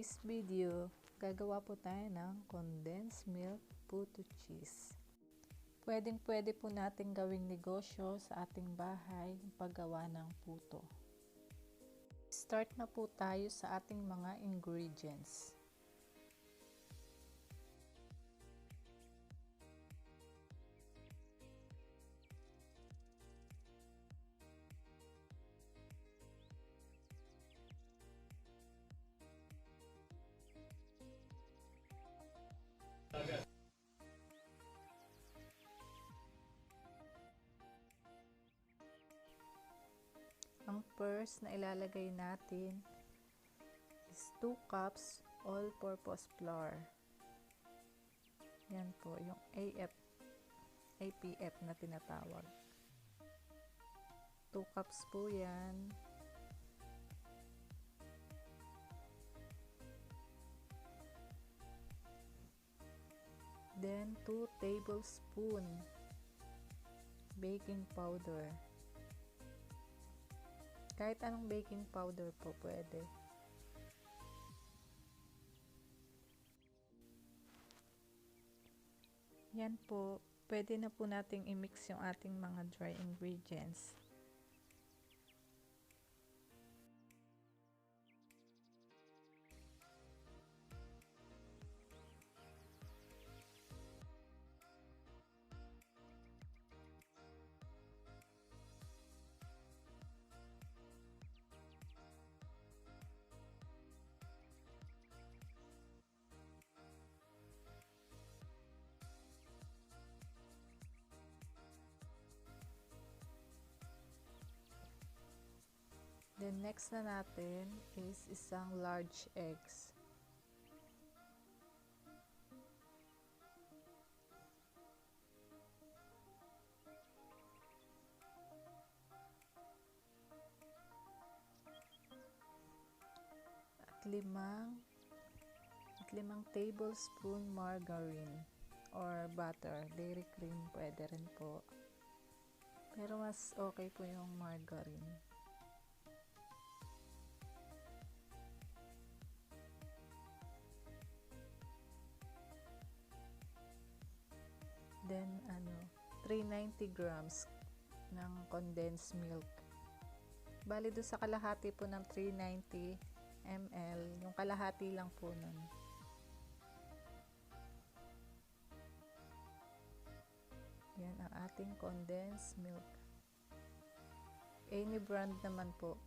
today's video, gagawa po tayo ng condensed milk puto cheese. Pwedeng-pwede po natin gawing negosyo sa ating bahay ang paggawa ng puto. Start na po tayo sa ating mga ingredients. Ang first na ilalagay natin is 2 cups all-purpose flour. Yan po, yung APF na tinatawag. 2 cups po yan. Then 2 tablespoon baking powder. Kahit anong baking powder po pwede. Yan po, pwede na po nating i-mix yung ating mga dry ingredients. Then next na natin is isang large eggs. At limang tablespoon margarine or butter, dairy cream pwede rin po. Pero mas okay po yung margarine. Then 390 grams ng condensed milk. Bali doon sa kalahati po ng 390 ml, yung kalahati lang po nun. Yan ang ating condensed milk. Any brand naman po.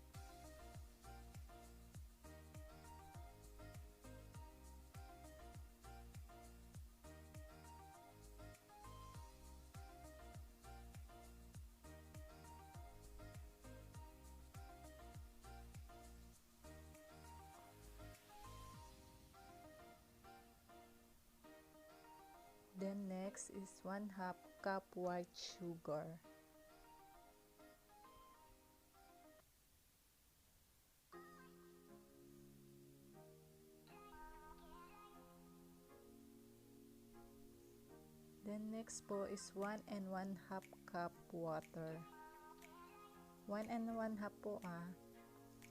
Then next is 1/2 cup white sugar. Then next po is 1 1/2 cup water. 1 1/2 po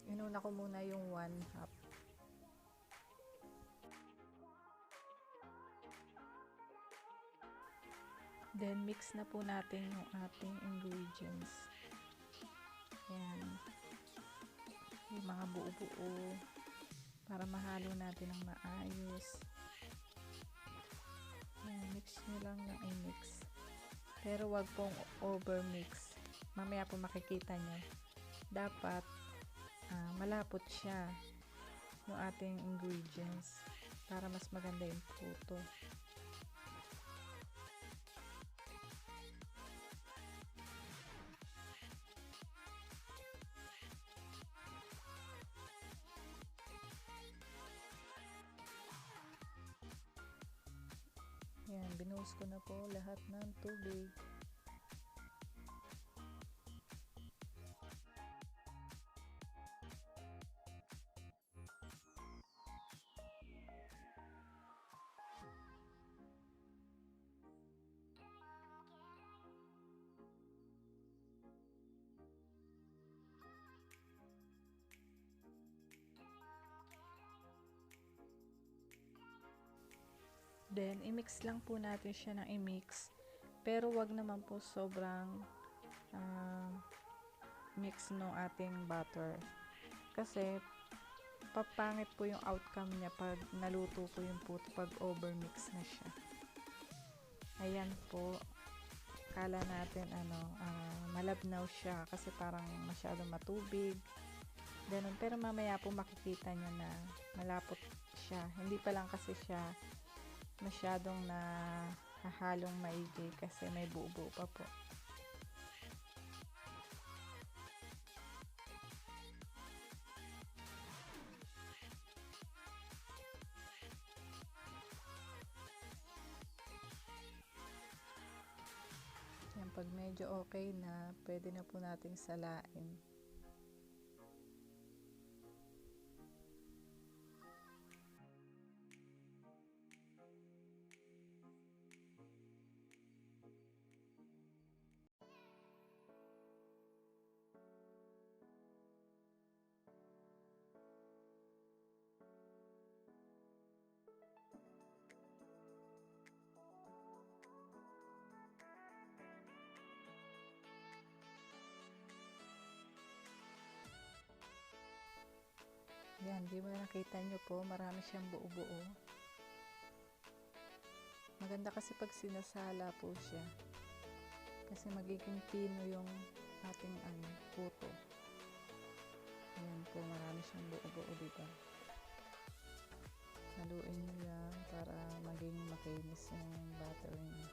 Inuna ko muna yung 1/2. Then, mix na po natin yung ating ingredients. Ayan. Yung mga buo-buo para mahalo natin ng maayos. Ayan, mix nyo lang ng i-mix. Pero wag pong over-mix. Mamaya po makikita nyo. Dapat malapot siya yung ating ingredients para mas maganda yung puto. Yan, binuhos ko na po lahat ng tubig. Then, i-mix lang po natin siya ng i-mix. Pero wag naman po sobrang mix ng ating butter. Kasi, papangit po yung outcome niya pag naluto po yung puto, pag overmix na siya. Ayan po. Kala natin malabnaw siya kasi parang masyadong matubig. Ganun. Pero mamaya po makikita nyo na malapot siya. Hindi pa lang kasi siya masyadong nahahalong maigi kasi may buo-buo pa po. Yan, pag medyo okay na, pwede na po nating salain. Yan, di ba nakita nyo po, marami siyang buo-buo. Maganda kasi pag sinasala po siya. Kasi magiging pino yung ating puto. Ayan po, marami siyang buo-buo, diba? Haluin nyo yan para maging makinis yung butter niya.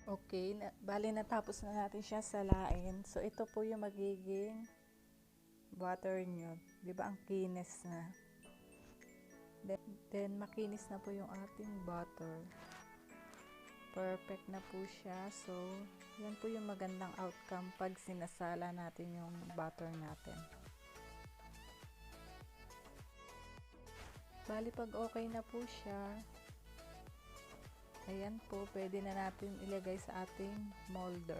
Okay, bali natapos na natin siya salain. So, ito po yung magiging butter nyo. Diba ang kinis na? Then, makinis na po yung ating butter. Perfect na po siya. So, yan po yung magandang outcome pag sinasala natin yung butter natin. Bali, pag okay na po siya, ayan po, pwede na natin ilagay sa ating molder.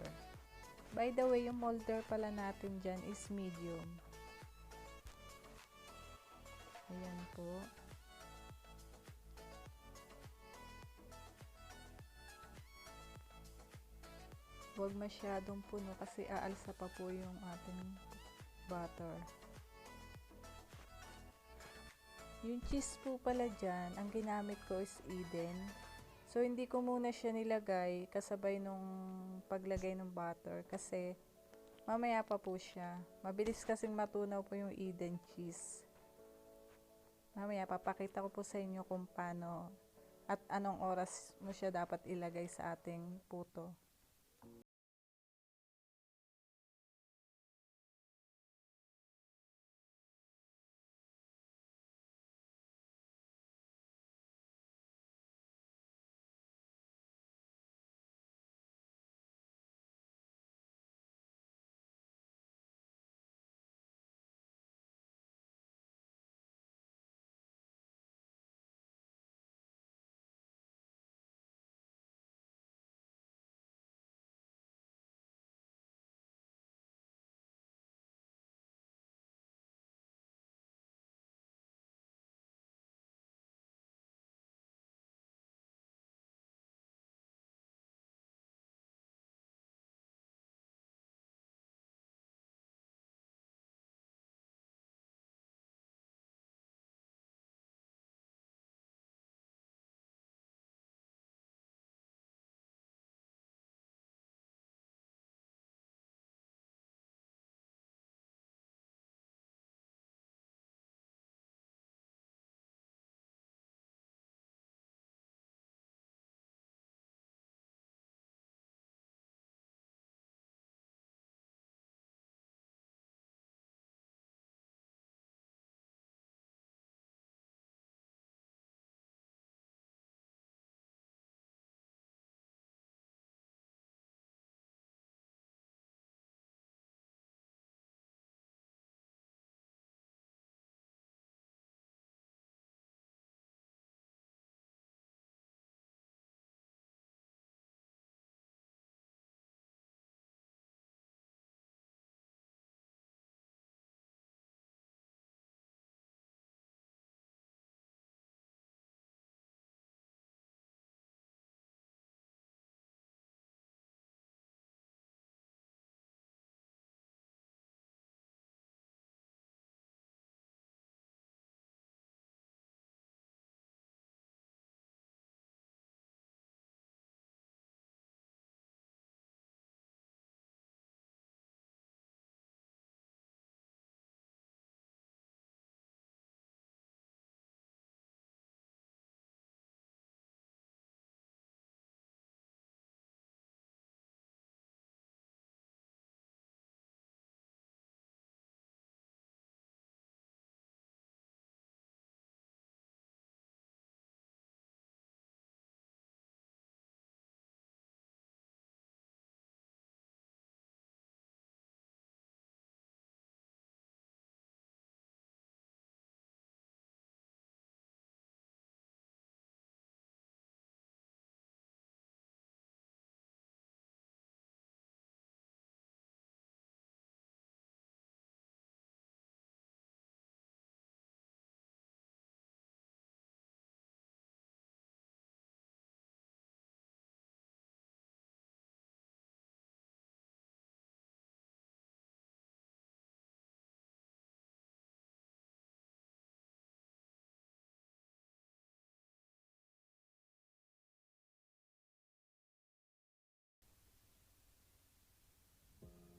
By the way, yung molder pala natin dyan is medium. Ayan po. Huwag masyadong puno kasi aalsa pa po yung ating butter. Yung cheese po pala dyan, ang ginamit ko is Eden. So, hindi ko muna siya nilagay kasabay nung paglagay ng butter kasi mamaya pa po siya. Mabilis kasing matunaw po yung Eden cheese. Mamaya papakita ko po sa inyo kung paano at anong oras mo siya dapat ilagay sa ating puto.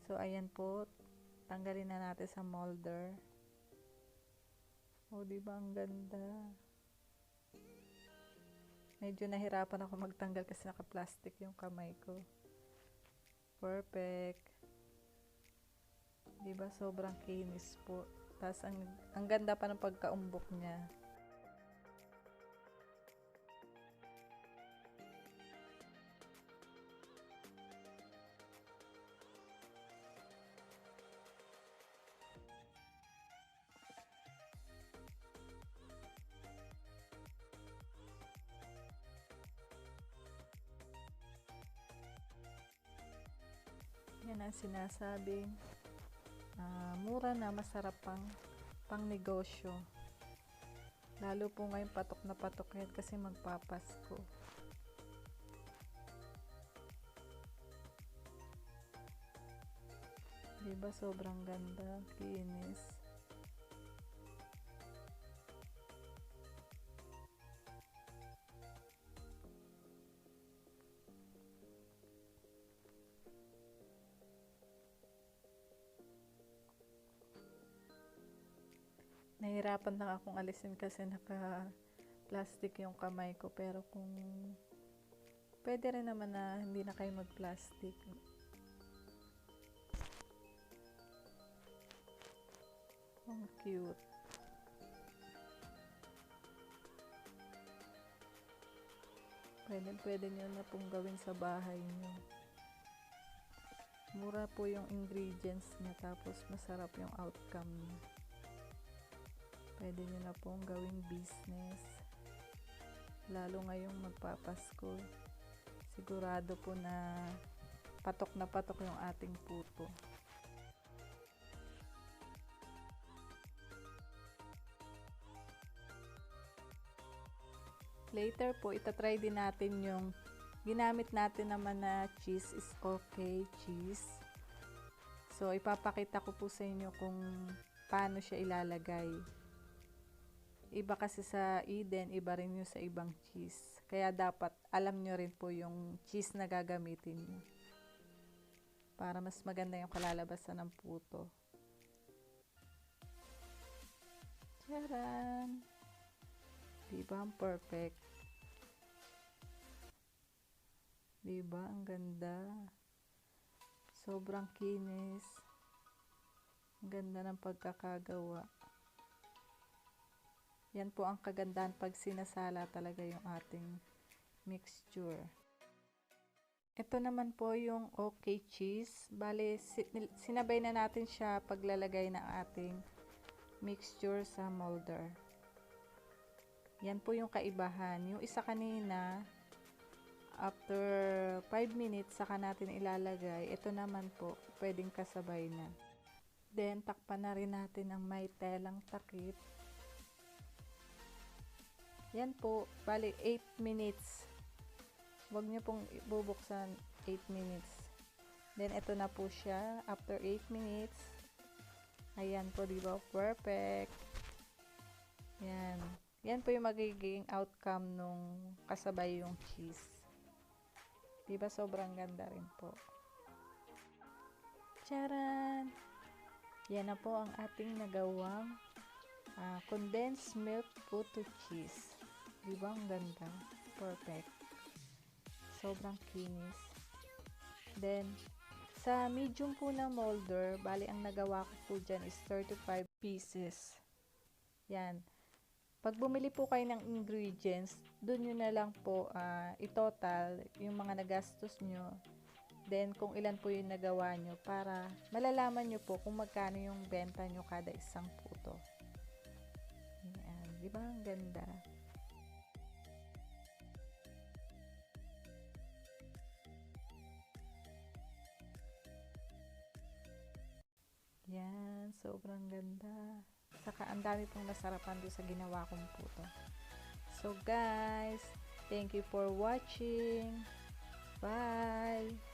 So, ayan po. Tanggalin na natin sa molder. O, diba ang ganda? Medyo nahirapan ako magtanggal kasi naka-plastic yung kamay ko. Perfect. Diba sobrang kinis po. Tapos ang ganda pa ng pagkaumbok niya. Yan ang sinasabing mura na masarap pang negosyo. Lalo po ngayon patok na patok yan kasi magpapasko. Diba sobrang ganda, kinis. Nahirapan lang akong alisin kasi naka-plastic yung kamay ko. Pero kung pwede rin naman na hindi na kayo mag-plastic. Ang cute. Pwede nyo na pong gawin sa bahay nyo. Mura po yung ingredients niya tapos masarap yung outcome niya. Pwede nyo na pong gawing business. Lalo ngayong magpapasko. Sigurado po na patok yung ating puto. Later po, itatry din natin yung ginamit natin naman na cheese is okay cheese. So, ipapakita ko po sa inyo kung paano siya ilalagay. Iba kasi sa Eden, iba rin yung sa ibang cheese. Kaya dapat alam nyo rin po yung cheese na gagamitin nyo. Para mas maganda yung kalalabasan ng puto. Tcharan! Diba ang perfect? Diba ang ganda? Sobrang kinis. Ang ganda ng pagkakagawa. Yan po ang kagandahan pag sinasala talaga yung ating mixture. Ito naman po yung okay cheese. Bale, sinabay na natin siya paglalagay ng ating mixture sa molder. Yan po yung kaibahan. Yung isa kanina, after 5 minutes saka natin ilalagay. Ito naman po, pwedeng kasabay na. Then, takpan na rin natin ng may telang takip. Yan po, bali 8 minutes. Huwag nyo pong bubuksan 8 minutes. Then, ito na po siya. After 8 minutes. Ayan po, diba? Perfect. Yan. Yan po yung magiging outcome nung kasabay yung cheese. Diba? Sobrang ganda rin po. Tcharan! Yan na po ang ating nagawang condensed milk puto cheese. Diba ang ganda? Perfect. Sobrang kinis. Then, sa medium po na molder, bali ang nagawa ko po dyan is 35 pieces. Yan. Pag bumili po kayo ng ingredients, dun nyo na lang po i-total yung mga nagastos nyo. Then, kung ilan po yung nagawa nyo para malalaman nyo po kung magkano yung benta nyo kada isang puto. Yan. Diba ang ganda? Yan, sobrang ganda. Saka ang dami pong nasarapan doon sa ginawa kong puto. So guys, thank you for watching. Bye!